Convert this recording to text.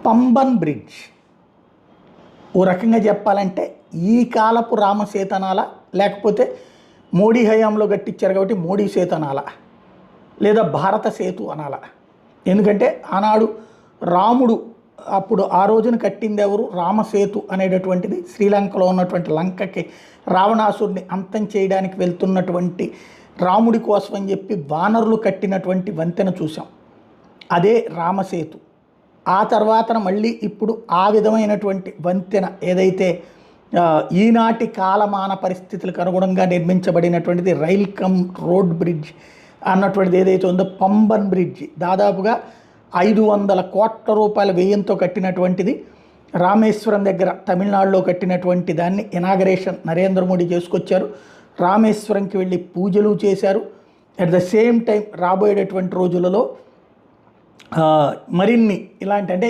Pamban bridge ఓ రకంగా చెప్పాలంటే ఈ కాలపు రామసేతనాల, లేకపోతే మోడీ హయాంలో కట్టించారు కాబట్టి మోడీ సేతనాల, లేదా భారత సేతు అనాల. ఎందుకంటే ఆనాడు రాముడు అప్పుడు ఆ రోజున కట్టింది ఎవరు? రామసేతు అనేటటువంటిది శ్రీలంకలో ఉన్నటువంటి లంకకి రావణాసుడిని అంతం చేయడానికి వెళ్తున్నటువంటి రాముడి కోసం అని చెప్పి వానరులు కట్టినటువంటి వంతెన చూసాం, అదే రామసేతు. ఆ తర్వాతన మళ్ళీ ఇప్పుడు ఆ విధమైనటువంటి వంతెన ఏదైతే ఈనాటి కాలమాన పరిస్థితులకు అనుగుణంగా నిర్మించబడినటువంటిది రైల్ కమ్ రోడ్ బ్రిడ్జ్ అన్నటువంటిది ఏదైతే ఉందో పంబన్ బ్రిడ్జ్, దాదాపుగా 500 కోట్ల రూపాయల వ్యయంతో కట్టినటువంటిది. రామేశ్వరం దగ్గర తమిళనాడులో కట్టినటువంటి దాన్ని ఇనాగరేషన్ నరేంద్ర మోడీ చేసుకొచ్చారు. రామేశ్వరంకి వెళ్ళి పూజలు చేశారు. అట్ ద సేమ్ టైం రాబోయేటటువంటి రోజులలో మరిన్ని ఇలాంటి అంటే